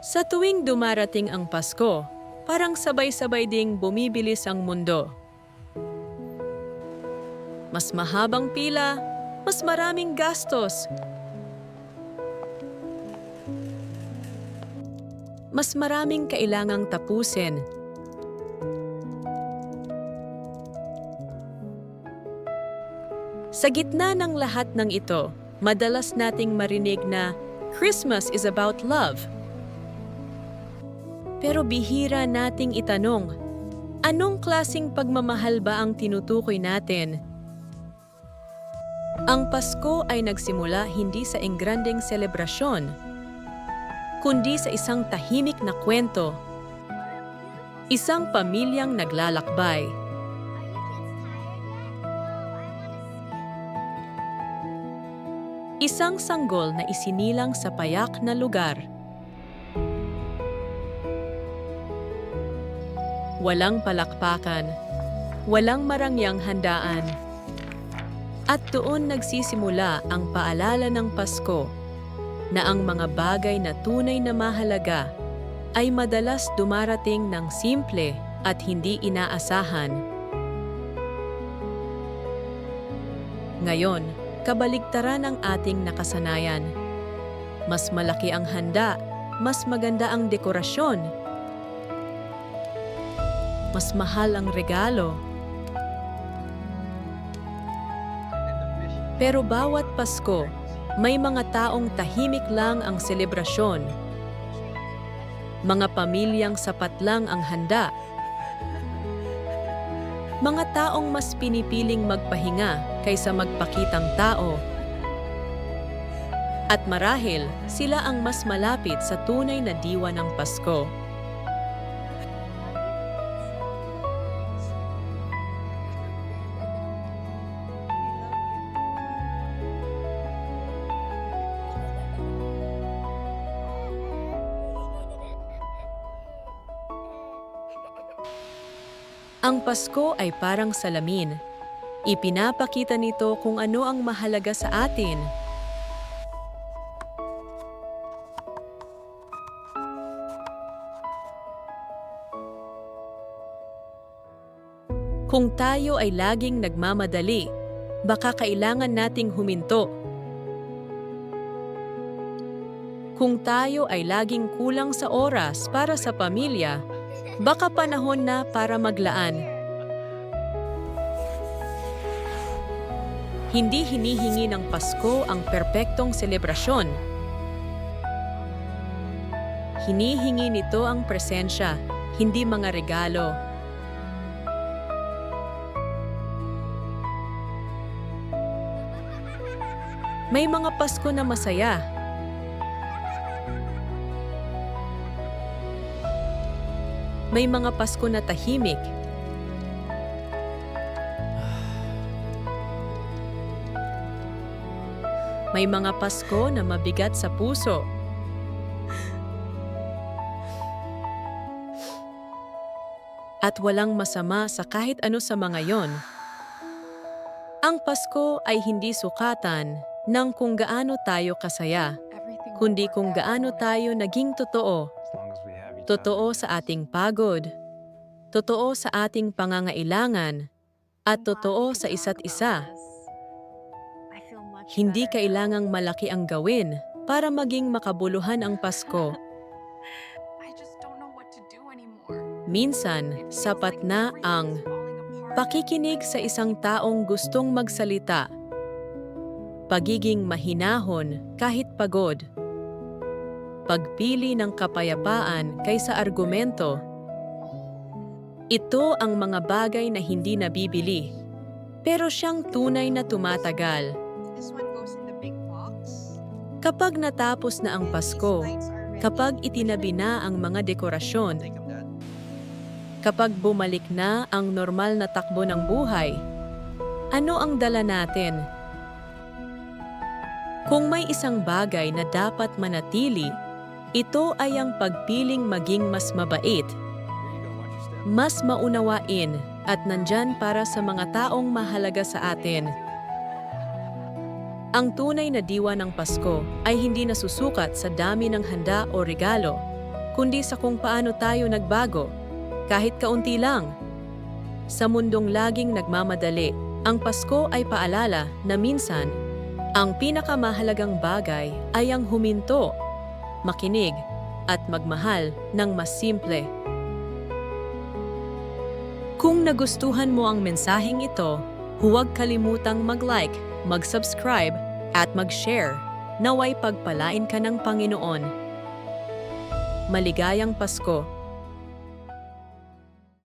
Sa tuwing dumarating ang Pasko, parang sabay-sabay ding bumibilis ang mundo. Mas mahabang pila, mas maraming gastos. Mas maraming kailangang tapusin. Sa gitna ng lahat ng ito, madalas nating marinig na Christmas is about love. Pero bihira nating itanong, anong klasing pagmamahal ba ang tinutukoy natin? Ang Pasko ay nagsimula hindi sa engrandeng selebrasyon, kundi sa isang tahimik na kwento. Isang pamilyang naglalakbay. Isang sanggol na isinilang sa payak na lugar. Walang palakpakan, walang marangyang handaan. At doon nagsisimula ang paalala ng Pasko na ang mga bagay na tunay na mahalaga ay madalas dumarating ng simple at hindi inaasahan. Ngayon, kabaligtaran ang ating nakasanayan. Mas malaki ang handa, mas maganda ang dekorasyon, mas mahal ang regalo. Pero bawat Pasko, may mga taong tahimik lang ang selebrasyon. Mga pamilyang sapat lang ang handa. Mga taong mas pinipiling magpahinga kaysa magpakitang tao. At marahil, sila ang mas malapit sa tunay na diwa ng Pasko. Ang Pasko ay parang salamin. Ipinapakita nito kung ano ang mahalaga sa atin. Kung tayo ay laging nagmamadali, baka kailangan nating huminto. Kung tayo ay laging kulang sa oras para sa pamilya, baka panahon na para maglaan. Hindi hinihingi ng Pasko ang perpektong selebrasyon. Hinihingi nito ang presensya, hindi mga regalo. May mga Pasko na masaya. May mga Pasko na tahimik. May mga Pasko na mabigat sa puso. At walang masama sa kahit ano sa mga yon. Ang Pasko ay hindi sukatan ng kung gaano tayo kasaya, kundi kung gaano tayo naging totoo. Totoo sa ating pagod, totoo sa ating pangangailangan, at totoo sa isa't isa. Hindi kailangang malaki ang gawin para maging makabuluhan ang Pasko. Minsan, sapat na ang pakikinig sa isang taong gustong magsalita, pagiging mahinahon kahit pagod, pagpili ng kapayapaan kaysa argumento. Ito ang mga bagay na hindi nabibili, pero siyang tunay na tumatagal. Kapag natapos na ang Pasko, kapag itinabi na ang mga dekorasyon, kapag bumalik na ang normal na takbo ng buhay, ano ang dala natin? Kung may isang bagay na dapat manatili, ito ay ang pagpiling maging mas mabait, mas maunawain at nandyan para sa mga taong mahalaga sa atin. Ang tunay na diwa ng Pasko ay hindi nasusukat sa dami ng handa o regalo, kundi sa kung paano tayo nagbago, kahit kaunti lang. Sa mundong laging nagmamadali, ang Pasko ay paalala na minsan, ang pinakamahalagang bagay ay ang huminto, makinig, at magmahal ng mas simple. Kung nagustuhan mo ang mensaheng ito, huwag kalimutang mag-like, mag-subscribe, at mag-share. Naway pagpalain ka ng Panginoon. Maligayang Pasko!